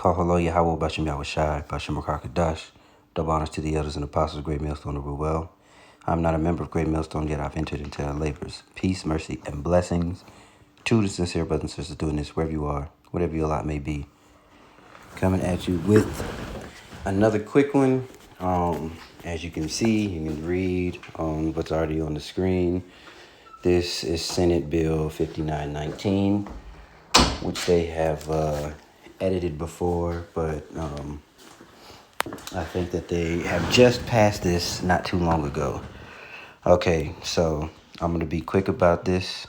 Kahalo Yahweh Bashim Yahushai, Bashim Rakakadash. Double honors to the elders and apostles of Great Millstone of Ruel. I'm not a member of Great Millstone, yet I've entered into their labors. Peace, mercy, and blessings to the sincere brothers and sisters doing this wherever you are, whatever your lot may be. Coming at you with another quick one. As you can see, you can read on what's already on the screen. This is Senate Bill 5919, which they have edited before, but I think that they have just passed this not too long ago. Okay, so I'm going to be quick about this.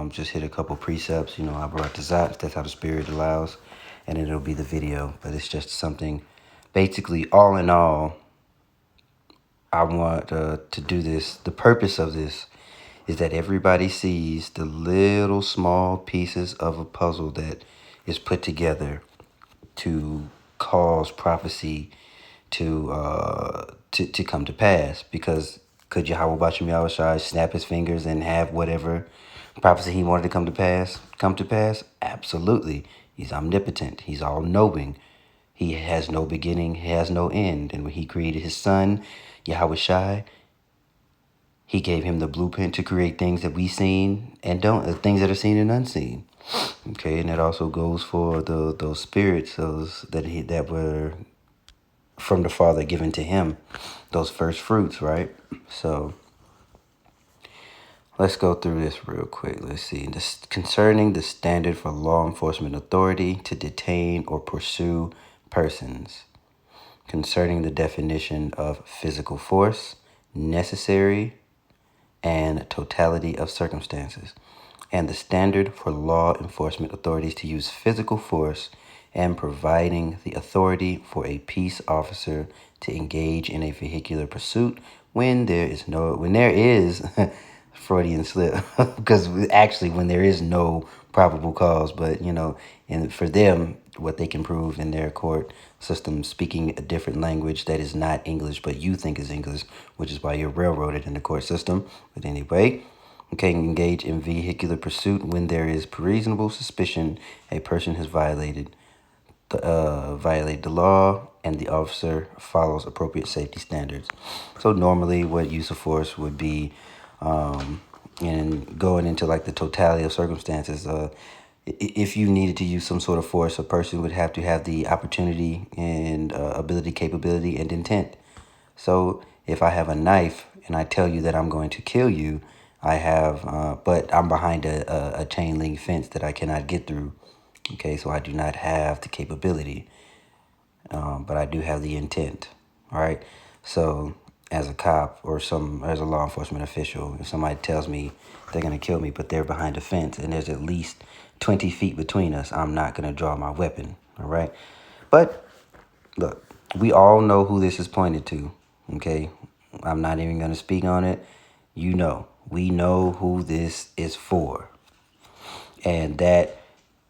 Just hit a couple precepts. I brought the Zot, that's how the Spirit allows, and it'll be the video. But it's just something, basically, all in all, I want to do this. The purpose of this is that everybody sees the little small pieces of a puzzle that is put together to cause prophecy to come to pass. Because could Yahweh Bashim Yahushai snap his fingers and have whatever prophecy he wanted to come to pass? Absolutely. He's omnipotent. He's all-knowing. He has no beginning. He has no end. And when he created his son, Yahweh Shai, he gave him the blueprint to create things that we seen and don't, things that are seen and unseen. Okay, and that also goes for those spirits, that were from the Father given to him, those first fruits, right? So let's go through this real quick. Let's see. This concerning the standard for law enforcement authority to detain or pursue persons. Concerning the definition of physical force, necessary, and totality of circumstances, and the standard for law enforcement authorities to use physical force, and providing the authority for a peace officer to engage in a vehicular pursuit when there is Freudian slip, because actually when there is no probable cause, but and for them, what they can prove in their court system, speaking a different language that is not English but you think is English, which is why you're railroaded in the court system. But anyway, okay, engage in vehicular pursuit when there is reasonable suspicion a person has violated the law and the officer follows appropriate safety standards. So normally what use of force would be, and going into like the totality of circumstances, if you needed to use some sort of force, a person would have to have the opportunity and ability, capability, and intent. So if I have a knife and I tell you that I'm going to kill you, but I'm behind a chain link fence that I cannot get through. Okay, so I do not have the capability, but I do have the intent. All right. So as a cop or as a law enforcement official, if somebody tells me they're going to kill me, but they're behind a fence and there's at least 20 feet between us, I'm not going to draw my weapon. All right. But look, we all know who this is pointed to. Okay. I'm not even going to speak on it. We know who this is for. And that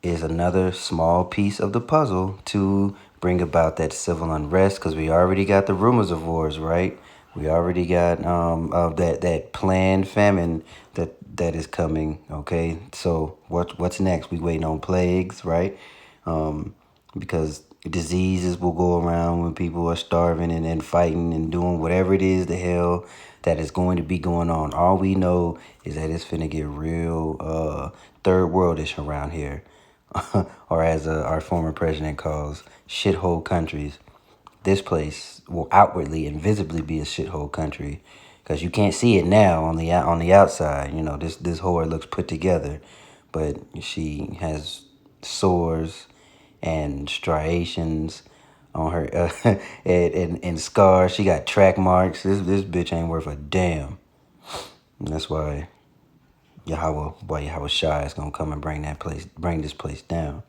is another small piece of the puzzle to bring about that civil unrest, because we already got the rumors of wars, right? We already got that planned famine that is coming. Okay, so what's next? We waiting on plagues, right? Because diseases will go around when people are starving and fighting and doing whatever it is the hell that is going to be going on. All we know is that it's finna get real third worldish around here. Or as our former president calls, shithole countries. This place will outwardly and visibly be a shithole country, because you can't see it now on the outside. This whore looks put together, but she has sores and striations on her and scars. She got track marks. This bitch ain't worth a damn. And that's why Yahweh Shai is gonna come and bring this place down.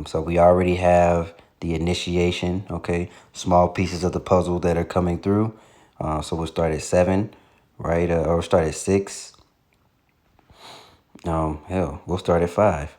So we already have the initiation, okay? Small pieces of the puzzle that are coming through. So we'll start at 7, right? Or start at 6. Hell, we'll start at 5.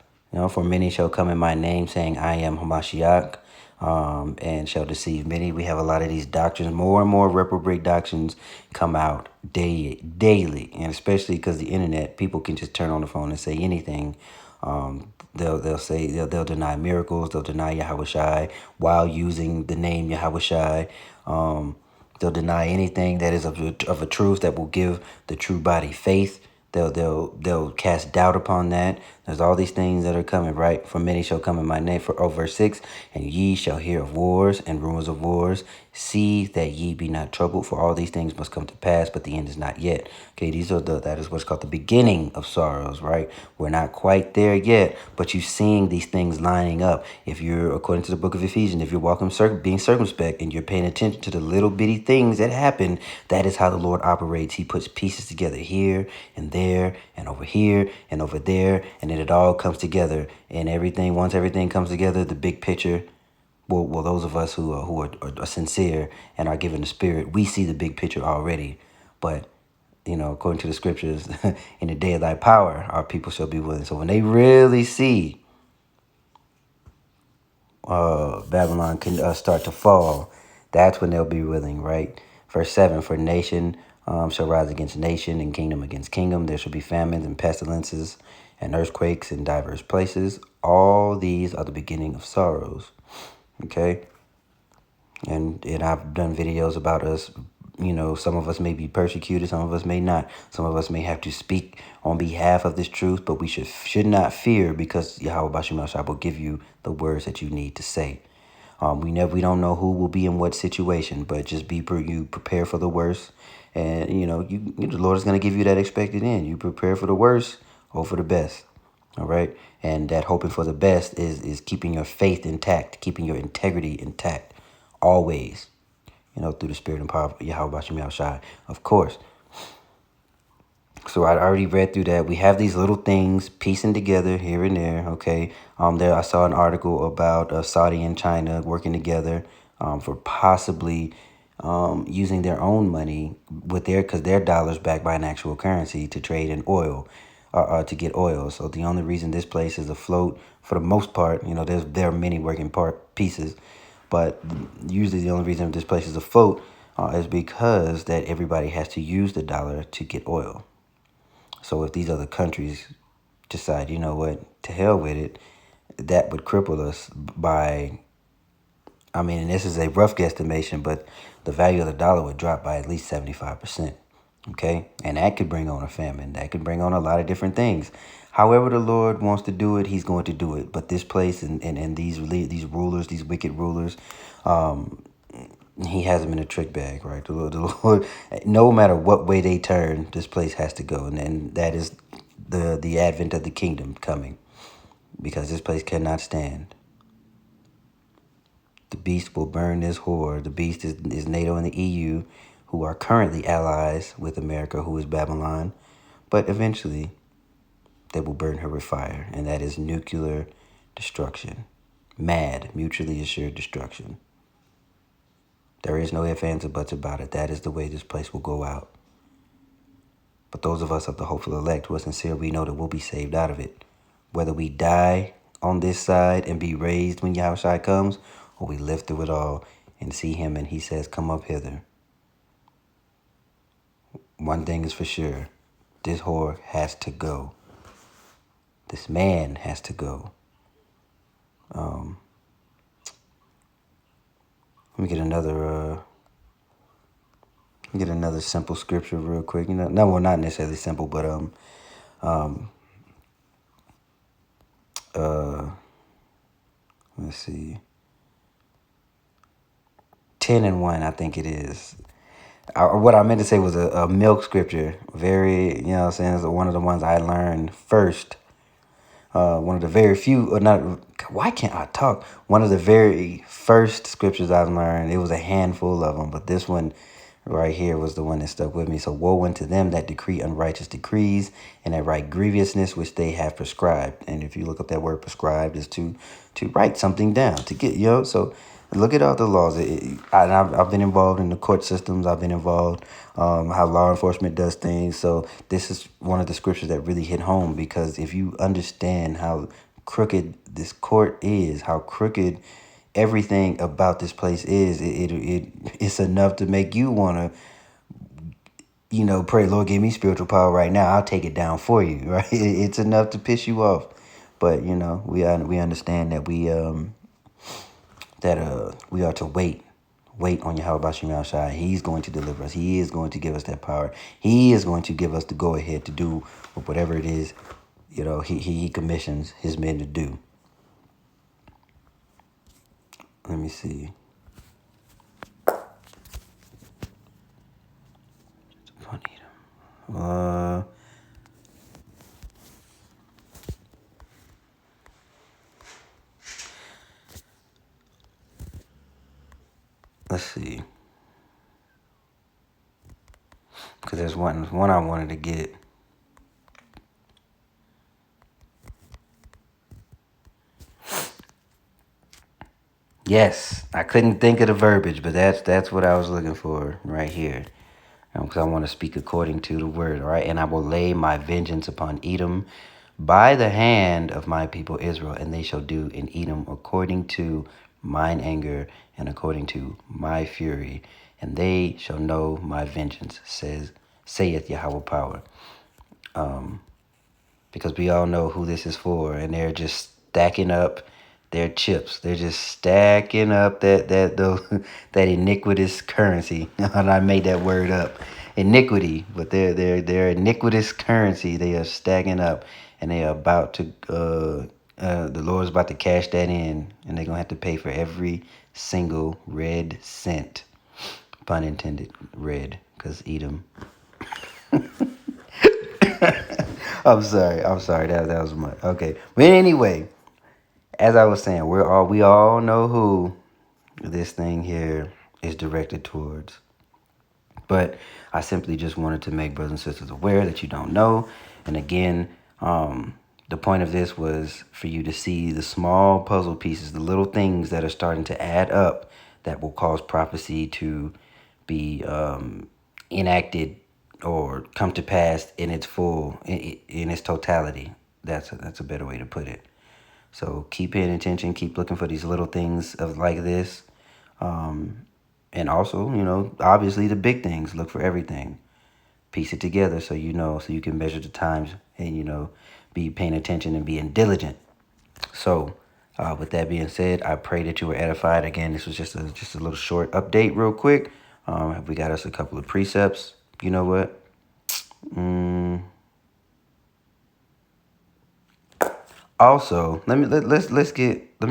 For many shall come in my name, saying, I am Hamashiach, and shall deceive many. We have a lot of these doctrines. More and more reprobate doctrines come out daily. And especially because the internet, people can just turn on the phone and say anything They'll say they'll deny miracles. They'll deny Yahweh Shai while using the name Yahweh Shai. They'll deny anything that is of a truth that will give the true body faith. They'll cast doubt upon that. There's all these things that are coming, right? For many shall come in my name. Verse 6, and ye shall hear of wars and rumors of wars. See that ye be not troubled, for all these things must come to pass, but the end is not yet. Okay, that is what's called the beginning of sorrows, right? We're not quite there yet, but you're seeing these things lining up. If you're, according to the book of Ephesians, if you're walking being circumspect and you're paying attention to the little bitty things that happen, that is how the Lord operates. He puts pieces together here and there and over here and over there, and then it all comes together. And once everything comes together, the big picture. Well, those of us who are sincere and are given the Spirit, we see the big picture already. But according to the scriptures, in the day of thy power, our people shall be willing. So when they really see Babylon can start to fall, that's when they'll be willing, right? Verse 7, for nation shall rise against nation, and kingdom against kingdom. There shall be famines and pestilences and earthquakes in diverse places. All these are the beginning of sorrows. Okay? And I've done videos about us. Some of us may be persecuted, some of us may not. Some of us may have to speak on behalf of this truth, but we should not fear, because Yahweh Bashim Shai will give you the words that you need to say. We don't know who will be in what situation, but just you prepare for the worst, and the Lord is going to give you that expected end. You prepare for the worst, hope for the best. All right, and that hoping for the best is keeping your faith intact, keeping your integrity intact, always. Through the spirit and power of Yahweh Bashim Shai, of course. So I already read through that. We have these little things piecing together here and there. Okay. I saw an article about Saudi and China working together for possibly using their own money because their dollars backed by an actual currency to trade in oil, to get oil. So the only reason this place is afloat, for the most part, there are many working pieces, but usually the only reason this place is afloat is because that everybody has to use the dollar to get oil. So if these other countries decide, you know what, to hell with it, that would cripple us by, and this is a rough guesstimation, but the value of the dollar would drop by at least 75%. Okay. And that could bring on a famine. That could bring on a lot of different things. However the Lord wants to do it, he's going to do it. But this place and these rulers, these wicked rulers, he has them in a trick bag, right? The Lord, no matter what way they turn, this place has to go. And that is the advent of the kingdom coming, because this place cannot stand. The beast will burn this whore. The beast is NATO and the EU, who are currently allies with America, who is Babylon. But eventually, they will burn her with fire. And that is nuclear destruction. Mad, mutually assured destruction. There is no ifs, ands, or buts about it. That is the way this place will go out. But those of us of the hopeful elect who are sincere, we know that we'll be saved out of it. Whether we die on this side and be raised when Yahushua comes, or we live through it all and see him and he says, come up hither. One thing is for sure. This whore has to go. This man has to go. Let me get another simple scripture real quick. Not necessarily simple, but let's see. 10:1, I think it is. What I meant to say was a milk scripture. Very, it's one of the ones I learned first. One of the very few, or not, why can't I talk? One of the very first scriptures I've learned. It was a handful of them, but this one right here was the one that stuck with me. So woe unto them that decree unrighteous decrees and that write grievousness which they have prescribed. And if you look up that word prescribed, is to write something down, to get, so look at all the laws. I've been involved in the court systems. I've been involved how law enforcement does things. So this is one of the scriptures that really hit home, because if you understand how crooked this court is, how crooked everything about this place is, it's enough to make you want to, pray, Lord, give me spiritual power right now. I'll take it down for you, right? It's enough to piss you off. But we understand that we are to wait on Yahweh Shemel Shai. He's going to deliver us. He is going to give us that power. He is going to give us the go ahead to do whatever it is, he commissions his men to do. Let me see. Let's see. Because there's one I wanted to get. Yes, I couldn't think of the verbiage, but that's what I was looking for right here. Because I want to speak according to the word, all right? And I will lay my vengeance upon Edom by the hand of my people Israel, and they shall do in Edom according to mine anger and according to my fury, and they shall know my vengeance, saith Yahweh power. Because we all know who this is for, and they're just stacking up their chips. They're just stacking up that iniquitous currency. And I made that word up, iniquity, but their iniquitous currency. They are stacking up, and they are about to. The Lord's about to cash that in, and they're gonna have to pay for every single red cent. Pun intended, red, because Edom. I'm sorry. That was much. Okay. But anyway, as I was saying, we all know who this thing here is directed towards. But I simply just wanted to make brothers and sisters aware that you don't know. And again, the point of this was for you to see the small puzzle pieces, the little things that are starting to add up that will cause prophecy to be enacted or come to pass in its in its totality. That's a better way to put it. So keep paying attention, keep looking for these little things of like this. And also, obviously the big things, look for everything. Piece it together so so you can measure the times and, be paying attention and being diligent. So with that being said, I pray that you were edified. Again, this was just a little short update real quick. We got us a couple of precepts. You know what? Also, let me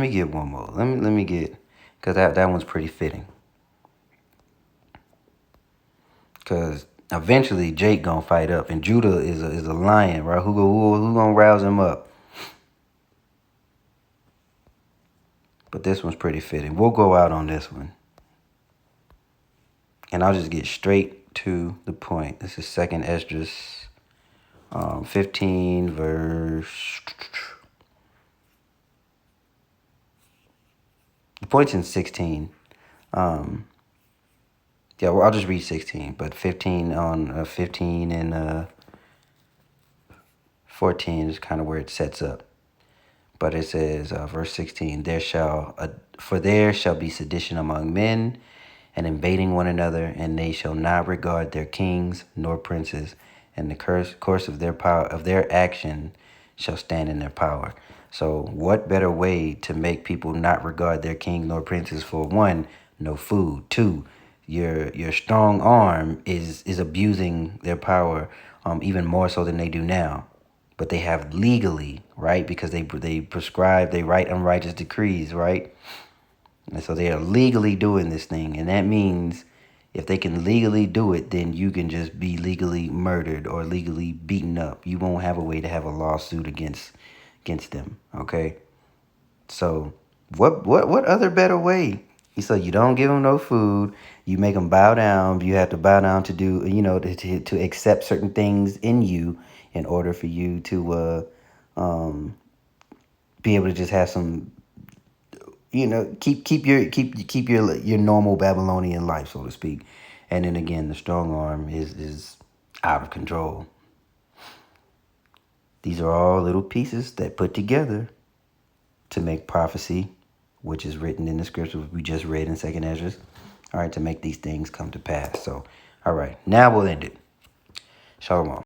get one more. Let me get, because that one's pretty fitting. Because eventually Jake gonna fight up, and Judah is a lion, right? Who gonna rouse him up? But this one's pretty fitting. We'll go out on this one, and I'll just get straight to the point. This is 2nd Esdras, 15 verse. The point's in 16. Yeah, well, I'll just read 16, but 15 and 14 is kind of where it sets up. But it says, verse 16, there shall be sedition among men, and invading one another, and they shall not regard their kings nor princes, and the course of their power of their action shall stand in their power. So what better way to make people not regard their king nor princes? For one, no food. Two, your strong arm is abusing their power even more so than they do now. But they have legally, right? Because they prescribe, they write unrighteous decrees, right? And so they are legally doing this thing. And that means if they can legally do it, then you can just be legally murdered or legally beaten up. You won't have a way to have a lawsuit against them, okay? So what other better way? So you don't give them no food. You make them bow down. You have to bow down to do, to accept certain things in you in order for you to be able to just have some, keep your normal Babylonian life, so to speak. And then again, the strong arm is out of control. These are all little pieces that put together to make prophecy, which is written in the scripture we just read in 2nd Esdras. All right, to make these things come to pass. So, all right, now we'll end it. Shalom.